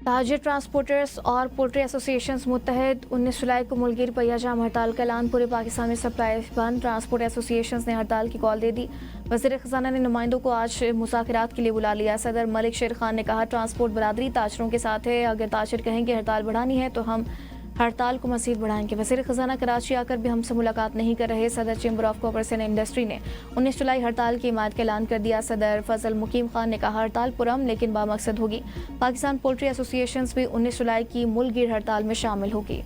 ताजिर transporters और poultry associations मुत्तहद 19 जुलाई को मुल्की पहिया जाम हड़ताल का ऐलान। पूरे पाकिस्तान में सप्लाई बंद। ट्रांसपोर्ट एसोसिएशंस ने हड़ताल की कॉल दे दी। वज़ीर ख़ज़ाना ने नुमाइंदों को आज मुज़ाकरात के लिए बुला लिया। सदर मलिक शेर खान ने कहा, ट्रांसपोर्ट बरादरी ताजरों के साथ है। अगर ताजिर कहेंगे हड़ताल बढ़ानी है तो हम हड़ताल को मज़ीद बढ़ाएंगे। वज़ीर ख़ज़ाना कराची आकर भी हमसे मुलाकात नहीं कर रहे। सदर chamber of commerce and industry ने 19 जुलाई हड़ताल की हिमायत का ऐलान कर दिया। सदर फजल मुकीम खान ने कहा, हड़ताल पुरअमन लेकिन बामकसद होगी। पाकिस्तान पोल्ट्री एसोसिएशंस भी 19 जुलाई की मुल्कगीर हड़ताल में शामिल होगी।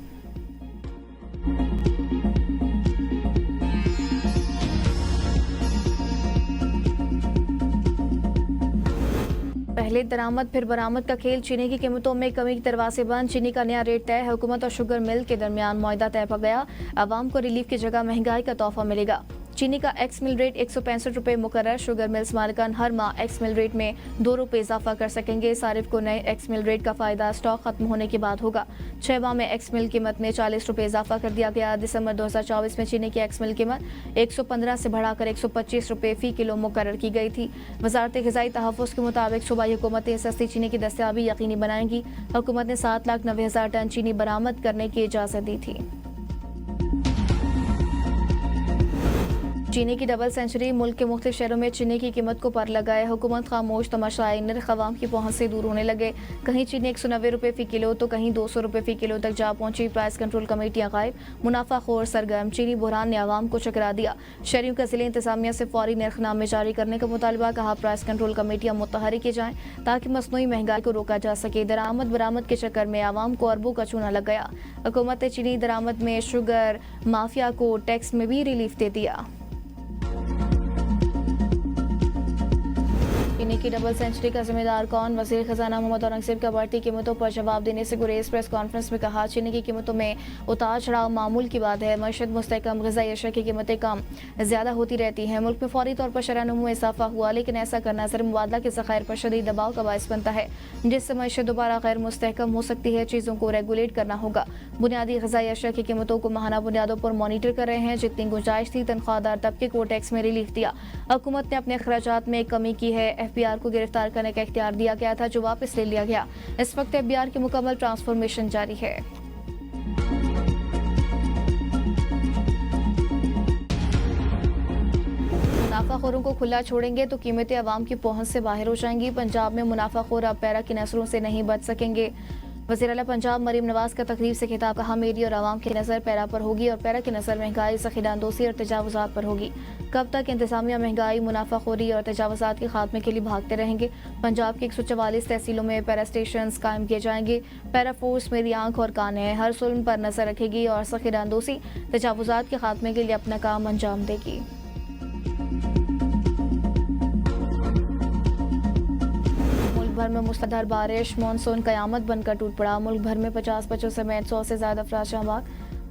पहले दरामद फिर बरामद का खेल। चीनी की कीमतों में कमी के दरवाजे बंद। चीनी का नया रेट तय। हुकूमत और शुगर मिल के दरमियान मुआहदा तय पा गया। आवाम को रिलीफ की जगह महंगाई का तोहफा मिलेगा। चीनी का एक्स मिल रेट 165 रुपये मुकर्रर। शुगर मिल्स मालिकान हर माह एक्स मिल रेट में 2 रुपये इजाफा कर सकेंगे। सारिफ को नए एक्स मिल रेट का फायदा स्टॉक खत्म होने के बाद होगा। 6 माह में एक्स मिल कीमत में 40 रुपये इजाफा कर दिया गया। दिसंबर 2024 में चीनी की एक्स मिल कीमत 115 से बढ़ाकर 125 रुपये फी किलो मुकर्रर की गई थी। वजारत ग़िज़ाई तहफ़्फ़ुज़ के मुताबिक सूबाई हुकूमतें सस्ती चीनी की दस्तयाबी यकीनी बनाएंगी। हुकूमत ने 7,90,000 टन चीनी बरामद करने की इजाज़त दी थी। चीनी की डबल सेंचुरी। मुल्क के मुख्तलिफ शहरों में चीनी की कीमत को पर लगाए। हुकूमत खामोश तमाशाई। नर्ख अवाम की पहुंच से दूर होने लगे। कहीं चीनी 190 रुपये फी किलो तो कहीं 200 रुपये फी किलो तक जा पहुंची। प्राइस कंट्रोल कमेटियां गायब। मुनाफाखोर सरगर्म। चीनी बुहरान ने आवाम को चकरा दिया। शहरियों का जिले इंतजामिया से फौरी नर्खनामे जारी करने का मुतालबा। कहा, प्राइस कंट्रोल कमेटियां मुतहरिक की जाएं ताकि मसनूई महंगाई को रोका जा सके। दरामद बरामद के चक्कर में आवाम को अरबों का चूना लग गया। हुकूमत ने चीनी दरामद में शुगर माफिया को टैक्स में भी रिलीफ दे दिया। चीनी की डबल सेंचुरी का जिम्मेदार कौन? वज़ीर ख़ज़ाना मोहम्मद औरंगज़ेब का बढ़ती कीमतों पर जवाब देने से गुरेज। प्रेस कॉन्फ्रेंस में कहा, चीनी की कीमतों में उतार चढ़ाव मामूल की बात है। मईशत मुस्तहकम, ग़िज़ाई अशिया की कीमतें कम ज़्यादा होती रहती हैं। मुल्क में फौरी तौर पर शरह नमू में इजाफा हुआ, लेकिन ऐसा करना ज़र मुबादला के ज़खायर पर शदीद दबाव का बायस बनता है, जिससे मईशत दोबारा गैर मुस्तहकम हो सकती है। चीज़ों को रेगुलेट करना होगा। बुनियादी ग़िज़ाई अशिया की कीमतों को माहाना बुनियादों पर मॉनिटर कर रहे हैं। जितनी गुंजाइश थी तनख्वाहदार तबके को टैक्स में रिलीफ दिया। हुकूमत ने अपने अखराजात में कमी की है। FBR को गिरफ्तार करने का इख्तियार दिया गया था, जो वापस ले लिया गया। इस वक्त FBR की मुकम्मल ट्रांसफॉर्मेशन जारी है। मुनाफाखोरों को खुला छोड़ेंगे तो कीमतें आवाम की पहुंच से बाहर हो जाएंगी। पंजाब में मुनाफाखोर अब पैरा की नसरों से नहीं बच सकेंगे। वज़ीर आला पंजाब मरीम नवाज का तकरीब से खिताब। कहा, मेरी और आवाम की नज़र पैरा पर होगी और पैरा की नज़र महंगाई, ज़ख़ीरानंदोज़ी और तजावुज़ात पर होगी। कब तक इंतज़ामिया महंगाई, मुनाफाखोरी और तजावुज़ात के खात्मे के लिए भागते रहेंगे? पंजाब की 144 तहसीलों में पैरा स्टेशन कायम किए जाएंगे। पैरा फोर्स मेरी आंख और कान है, हर जुल्म पर नज़र रखेगी और ज़ख़ीरानंदोज़ी, तजावुज़ात के खात्मे के लिए अपना काम अंजाम देगी। भर में मुसलधार बारिश। मानसून कयामत बनकर टूट पड़ा। मुल्क भर में 50 बच्चों समेत 100 से ज्यादा अफराद शहबाग,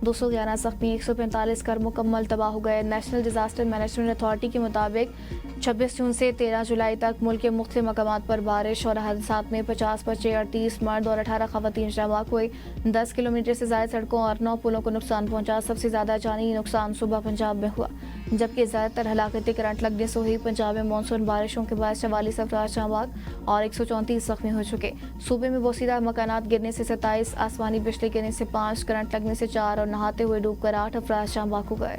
211 जख्मी, 145 घर मुकम्मल तबाह हो गए। नेशनल डिजास्टर मैनेजमेंट अथॉरिटी के मुताबिक 26 जून से 13 जुलाई तक मुल्क के मुख्तलिफ मकामात पर बारिश और हादसात में 50 बच्चे, 38 मर्द और 18 खवातीन शहबाग हुए। 10 किलोमीटर से ज्यादा सड़कों और 9 पुलों को नुकसान पहुंचा। सबसे ज्यादा जानी नुकसान सुबह पंजाब में हुआ, जबकि ज्यादातर हलाकतें करंट लगने से हुई। पंजाब में मानसून बारिशों के बाद 44 अफराद शहबाग और 134 जख्मी हो चुके। सूबे में बोसीदा मकानात गिरने से 27, आसमानी बिजली गिरने से 5, करंट लगने से 4 और नहाते हुए डूबकर 8 अफराद शहबाग हो गए।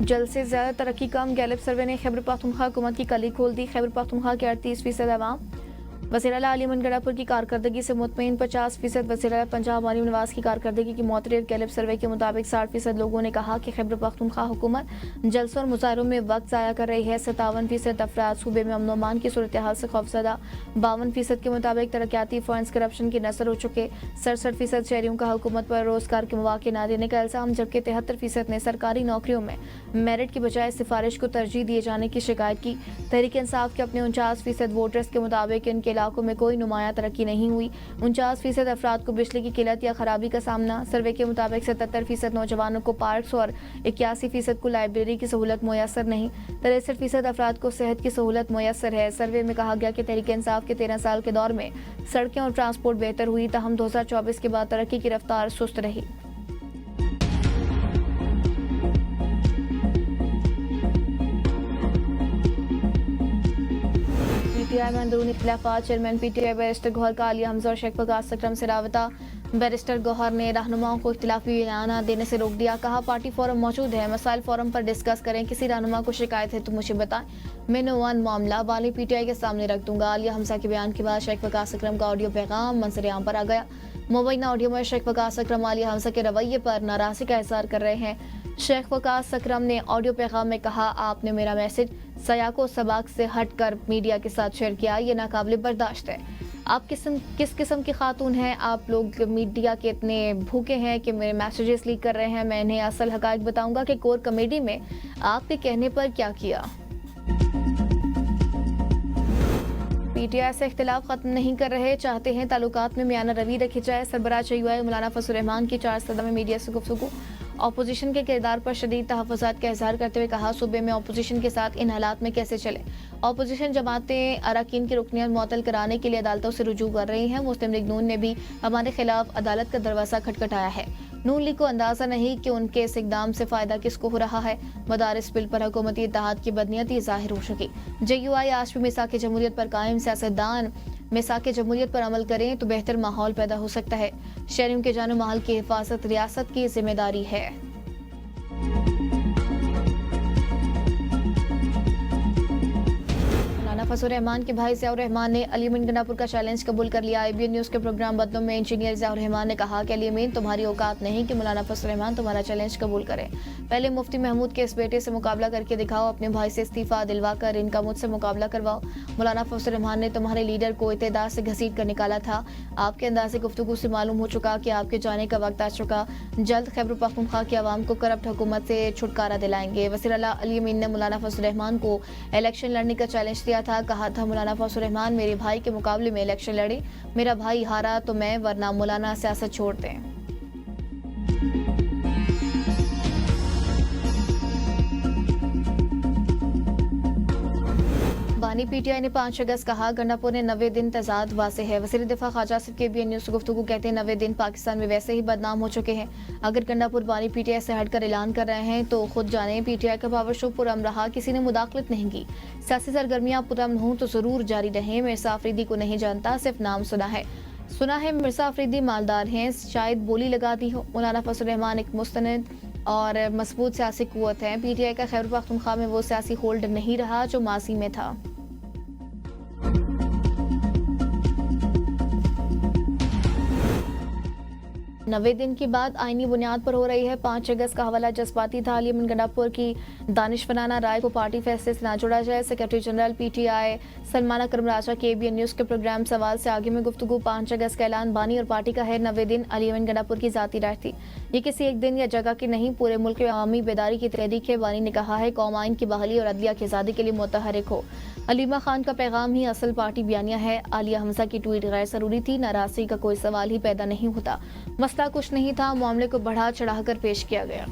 जल्द से ज्यादा तरक्की कम। गैलिप सर्वे ने खैबर पख्तूनख्वा हुकूमत की कली खोल दी। खैबर पख्तूनख्वा के 38% अवाम वज़ीर आला अली मनगढ़ापुर की कारकर्दगी से मुतमईन। 50% वज़ीर आला पंजाब मरीम नवाज की कारकर्दगी की मोतरद। गैलिप सर्वे के मुताबिक 60% लोगों ने कहा कि खैबर पख्तूनख्वा हुकूमत जलसों और मुजाहरों में वक्त ज़ाया कर रही है। 57% अफराद सूबे में अमन अमान की सूरत हाल से खौफजदा। 52% के मुताबिक तरक्याती फंड्स करप्शन की नजर हो चुके। 67% शहरियों का हुकूमत पर रोजगार के मौके न देने का इल्जाम, जबकि 73% ने सरकारी नौकरियों में मेरिट की बजाय सिफारिश को तरजीह दिए जाने की शिकायत की। तहरीक इंसाफ के अपने 49% वोटर्स के मुताबिक इनके इलाकों में कोई नुमाया तरक्की नहीं हुई। 49% अफराद को बिजली की किल्लत या खराबी का सामना। सर्वे के मुताबिक 77% नौजवानों को पार्क्स और 81% को लाइब्रेरी की सहूलत मुयसर नहीं। 63% अफराद को सेहत की सहूलत मुयसर है। सर्वे में कहा गया कि तहरीक इंसाफ के 13 साल के दौर में सड़कें और ट्रांसपोर्ट बेहतर हुई, ताहम 2024 के बाद तरक्की की रफ्तार सुस्त रही। पीटीआई में अंदरूनी इख्तिलाफात। चेयरमैन पीटीआई बैरिस्टर गौहर का आलिया हमजा और शेख फकास अकरम से राबता। बैरिस्टर गौहर ने रहनुमाओं को इख्तिलाफी बयाना देने से रोक दिया। कहा पार्टी फोरम मौजूद है, मसाइल फोरम पर डिस्कस करें। किसी रहनुमा को शिकायत है तो मुझे बताएं, मैं नौवान मामला वाली पीटीआई के सामने रख दूंगा। आलिया हमजा के बयान के बाद शेख फकास अकरम का ऑडियो पैगाम मंजर आम पर आ गया। मुबैना ऑडियो में शेख फकास अकरम आलिया हमजा के रवैये पर नाराजगी का इजहार कर रहे हैं। शेख फकास अकरम ने ऑडियो पैगाम में कहा, आपने मेरा मैसेज सयाको सबाक से हटकर मीडिया के साथ शेयर किया, ये नाकाबिले बर्दाश्त है। आप किस किस्म की खातून हैं? आप लोग मीडिया के इतने भूखे हैं कि मेरे मैसेजेस लीक कर रहे हैं। मैं इन्हें असल हकायक बताऊंगा कि कोर कमेटी में आपके कहने पर क्या किया। पीटीआई से इख्तिलाफ खत्म नहीं कर रहे, चाहते हैं ताल्लुकात में मियाना रवि रखी जाए। सरबराह चयूआई मौलाना फजल रहमान की 4 सदर में मीडिया से गुफ्तगू। अपोजिशन के किरदार पर शदीद तहफ़्फ़ुज़ात का इज़हार करते हुए कहा, सूबे में अपोजिशन के साथ इन हालात में कैसे चले। अपोजिशन जमातें अरकान की रुकनियत मुअत्तल कराने के लिए अदालतों से रुजू कर रही हैं। मुस्लिम लीग नून ने भी हमारे खिलाफ अदालत का दरवाज़ा खटखटाया है। नून लीग को अंदाज़ा नहीं कि उनके इस इक़दाम से फ़ायदा किसको हो रहा है। मदारिस बिल पर हुकूमती इत्तेहाद की बदनीयती ज़ाहिर हो सकी। JUI आज भी मिसाक़ जमहूरियत पर कायम सियासतदान मिसाक़ जमहूरियत पर अमल करें तो बेहतर माहौल पैदा हो सकता है। शहरियों के जान माल की हिफाजत रियासत की जिम्मेदारी है। फजल रहमान के भाई ज़ियाउर रहमान ने अली अमीन गंडापुर का चैलेंज कबूल कर लिया। ABN न्यूज़ के प्रोग्राम बदलों में इंजीनियर ज़ियाउर रहमान ने कहा कि अली अमीन, तुम्हारी औकात नहीं कि मौलाना फजल रहमान तुम्हारा चैलेंज कबूल करें। पहले मुफ्ती महमूद के इस बेटे से मुकाबला करके दिखाओ, अपने भाई से इस्तीफा दिलवा कर इनका मुझसे मुकाबला करवाओ। मौलाना फजल रहमान ने तुम्हारे लीडर को इत्तेदाद से घसीट कर निकाला था। आपके अंदाज़े गुफ्तगू से मालूम हो चुका कि आपके जाने का वक्त आ चुका। जल्द खैबर पख्तूनख्वा की आवाम को करप्ट हुकूमत से छुटकारा दिलाएंगे। वज़ीर आला अली अमीन ने मौलाना फजल रहमान को इलेक्शन लड़ने का चैलेंज दिया था। कहा था, मौलाना फजल रहमान मेरे भाई के मुकाबले में इलेक्शन लड़े, मेरा भाई हारा तो मैं, वरना मौलाना सियासत छोड़ दें। बानी पीटीआई ने 5 अगस्त कहा, गंडापुर ने 90 दिन तजाद वाज़े है। वज़ीर दिफा ख्वाजा आसिफ के ABN न्यूज़ से गुफ्तगू कहते हैं, 90 दिन पाकिस्तान में वैसे ही बदनाम हो चुके हैं। अगर गंडापुर बानी पीटीआई से हटकर ऐलान कर रहे हैं तो खुद जाने। पीटीआई का पावर शो पुरअमन रहा, किसी ने मुदाखलत नहीं की। सियासी सरगर्मियाँ पुरअमन हों तो जरूर जारी रहें। मिर्ज़ा अफरीदी को नहीं जानता, सिर्फ नाम सुना है मिर्ज़ा अफरीदी मालदार हैं, शायद बोली लगा दी हो। मौलाना फजल रहमान एक मुस्तनद और मजबूत सियासी कुव्वत है। पीटीआई का खैबर पख्तूनख्वा में वो सियासी होल्ड नहीं रहा जो माजी में था। नवे दिन की बात आईनी बुनियाद पर हो रही है। 5 अगस्त का हवाला जज्बाती था। अली अमीन गंडापुर की दानिशवराना राय को पार्टी फैसले से ना जोड़ा जाए। सेक्रेटरी जनरल पीटीआई सलमान अकरम राजा के ABN न्यूज़ के प्रोग्राम सवाल से आगे में गुफ्तगू। 5 अगस्त का ऐलान बानी और पार्टी का है। 90 दिन अली अमीन गंडापुर की जाती राय थी। ये किसी एक दिन या जगह की नहीं, पूरे मुल्क में अवामी बेदारी की तहरीक है। बानी ने कहा है, कौम आइन की बहाली और अदलिया की आज़ादी के लिए मुतहरिक हो। अलीमा खान का पैगाम ही असल पार्टी बयानिया है। आलिया हमजा की ट्वीट गैर जरूरी थी, नाराजगी का कोई सवाल ही पैदा नहीं होता। मसला कुछ नहीं था, मामले को बढ़ा चढ़ाकर पेश किया गया।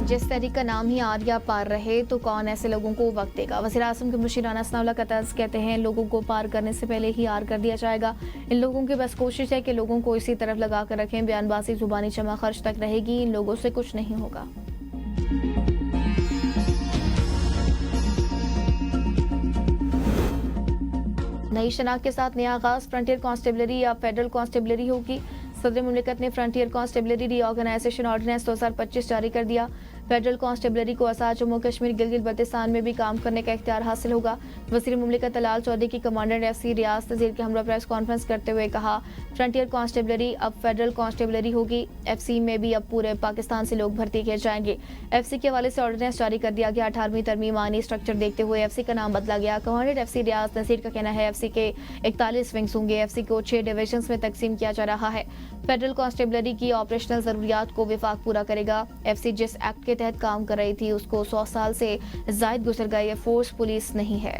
जिस तहरीक का नाम ही आलिया पार रहे तो कौन ऐसे लोगों को वक्त देगा। वज़ीर आज़म के मुशीर राना सनाउल्लाह का तर्ज कहते हैं, लोगों को पार करने से पहले ही आर कर दिया जाएगा। इन लोगों की बस कोशिश है कि लोगों को इसी तरफ लगा कर रखें। बयानबाजी जुबानी जमा खर्च तक रहेगी, इन लोगों से कुछ नहीं होगा। नई शनाख्त के साथ नया आगाज, फ्रंटियर कांस्टेबलरी या फेडरल कांस्टेबलरी होगी। सदर मुमलिकत ने फ्रंटियर कांस्टेबलरी रीऑर्गेनाइजेशन ऑर्डिनेंस 2025 जारी कर दिया। फेडरल कांस्टेबलरी को आज़ाद जम्मू कश्मीर गिलगित बल्तिस्तान में भी काम करने का इख्तियार हासिल होगा। वज़ीर मुमलिकत तलाल चौधरी की कमांडेंट FC रियाज नज़ीर के हमरा प्रेस कॉन्फ्रेंस करते हुए कहा, फ्रंटियर कांस्टेबलरी अब फेडरल कांस्टेबलरी होगी। FC में भी अब पूरे पाकिस्तान से लोग भर्ती किए जाएंगे। FC के हवाले से ऑर्डिनेंस जारी कर दिया गया। 18वीं तरमीम आनी स्ट्रक्चर देखते हुए FC का नाम बदला गया। कमांडेंट FC रियाज नज़ीर का कहना है, FC के 41 विंग्स होंगे। FC को 6 डिवीजन में तकसीम किया जा रहा है। फेडरल कांस्टेबलरी की ऑपरेशनल जरूरियात को विफाक पूरा करेगा। FC जिस एक्ट के तहत काम कर रही थी उसको 100 साल से जायद गुजर गए। ये फोर्स पुलिस नहीं है।